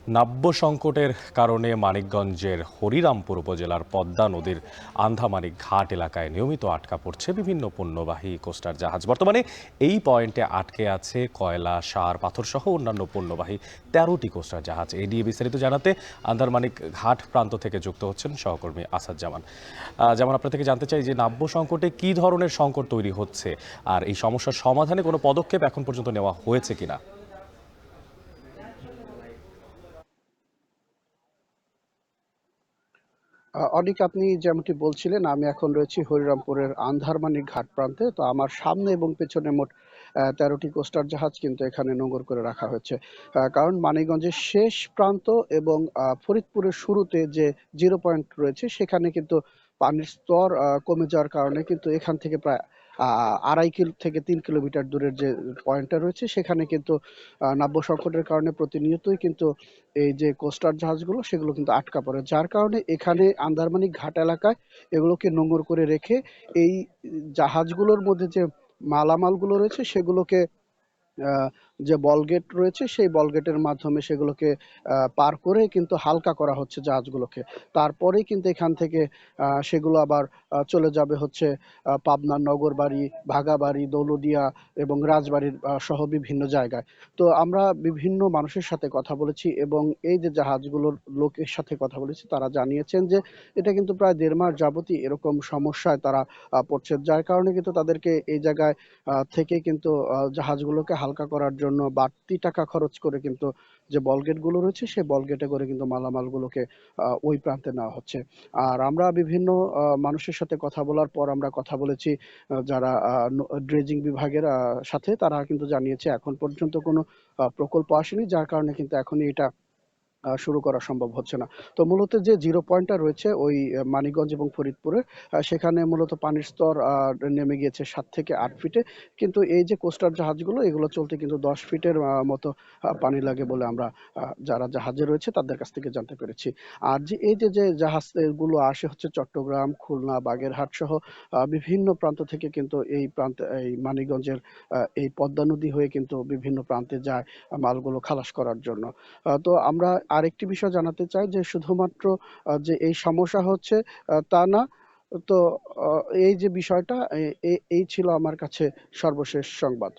নাব্য সংকটের কারণে মানিকগঞ্জের হরিরামপুর উপজেলার পদ্মা নদীর আন্ধামানিক ঘাট এলাকায় নিয়মিত আটকা পড়ছে বিভিন্ন পণ্যবাহী কোস্টার জাহাজ। বর্তমানে এই পয়েন্টে আটকে আছে কয়লা, সার, পাথর সহ অন্যান্য পণ্যবাহী ১৩টি কোস্টার জাহাজ। এই নিয়ে বিস্তারিত জানাতে আন্ধারমানিক ঘাট প্রান্ত থেকে যুক্ত হচ্ছেন সহকর্মী আসাদ জামান। যেমন আপনার থেকে জানতে চাই যে নাব্য সংকটে কি ধরনের সংকট তৈরি হচ্ছে আর এই সমস্যার সমাধানে কোনো পদক্ষেপ এখন পর্যন্ত নেওয়া হয়েছে কিনা। অনিক, আপনি যেমনটি বলছিলেন, আমি এখন রয়েছি হরিরামপুরের আন্ধারমানিক ঘাট প্রান্তে। তো আমার সামনে এবং পেছনে মোট ১৩টি কোস্টার জাহাজ কিন্তু এখানে নোঙর করে রাখা হয়েছে। কারণ মানিকগঞ্জের শেষ প্রান্ত এবং ফরিদপুরের শুরুতে যে জিরো পয়েন্ট রয়েছে সেখানে কিন্তু পানির স্তর কমে যাওয়ার কারণে কিন্তু এখান থেকে প্রায় ২.৫ কিলো থেকে ৩ কিলোমিটার দূরের যে পয়েন্টটা রয়েছে সেখানে কিন্তু নাব্য সংকটের কারণে প্রতিনিয়তই কিন্তু এই যে কোস্টার জাহাজগুলো সেগুলো কিন্তু আটকা পড়ে। যার কারণে এখানে আন্দারমানিক ঘাট এলাকায় এগুলোকে নোঙর করে রেখে এই জাহাজগুলোর মধ্যে যে মালামালগুলো রয়েছে সেগুলোকে আহ, যে বল গেট রয়েছে সেই বল গেটের মাধ্যমে সেগুলোকে পার করে কিন্তু হালকা করা হচ্ছে জাহাজগুলোকে। তারপরেই কিন্তু এখান থেকে সেগুলো আবার চলে যাবে হচ্ছে পাবনার নগরবাড়ি, ভাগাবাড়ি, দৌলতদিয়া এবং রাজবাড়ির সহ বিভিন্ন জায়গায়। তো আমরা বিভিন্ন মানুষের সাথে কথা বলেছি এবং এই যে জাহাজগুলোর লোকের সাথে কথা বলেছি, তারা জানিয়েছেন যে এটা কিন্তু প্রায় ১.৫ মাস যাবতই এরকম সমস্যায় তারা পড়ছে। যার কারণে কিন্তু তাদেরকে এই জায়গায় থেকে কিন্তু জাহাজগুলোকে হালকা করার জন্য বাড়তি টাকা খরচ করে কিন্তু যে বলগেট গুলো রয়েছে সেই বলগেটে করে কিন্তু মালামালগুলোকে ওই প্রান্তে নেওয়া হচ্ছে। আর আমরা বিভিন্ন মানুষের সাথে কথা বলার পর আমরা কথা বলেছি যারা ড্রেজিং বিভাগের সাথে, তারা কিন্তু জানিয়েছে এখন পর্যন্ত কোনো প্রকল্প আসেনি, যার কারণে কিন্তু এখনই এটা শুরু করা সম্ভব হচ্ছে না। তো মূলত যে জিরো পয়েন্টটা রয়েছে ওই মানিকগঞ্জ এবং ফরিদপুরে, সেখানে মূলত পানির স্তর নেমে গিয়েছে ৭ থেকে ৮ ফিটে। কিন্তু এই যে কোস্টার জাহাজগুলো এগুলো চলতে কিন্তু ১০ ফিটের মতো পানি লাগে বলে আমরা যারা জাহাজে রয়েছে তাদের কাছ থেকে জানতে পেরেছি। আর যে এই যে জাহাজ গুলো আসে হচ্ছে চট্টগ্রাম, খুলনা, বাগেরহাট সহ বিভিন্ন প্রান্ত থেকে কিন্তু এই প্রান্তে এই মানিকগঞ্জের এই পদ্মা নদী হয়ে কিন্তু বিভিন্ন প্রান্তে যায় মালগুলো খালাস করার জন্য। তো আমরা আরেকটি বিষয় জানাতে চাই যে শুধুমাত্র যে এই সমস্যা হচ্ছে তা না। তো এই যে বিষয়টা এই ছিল আমার কাছে সর্বশেষ সংবাদ।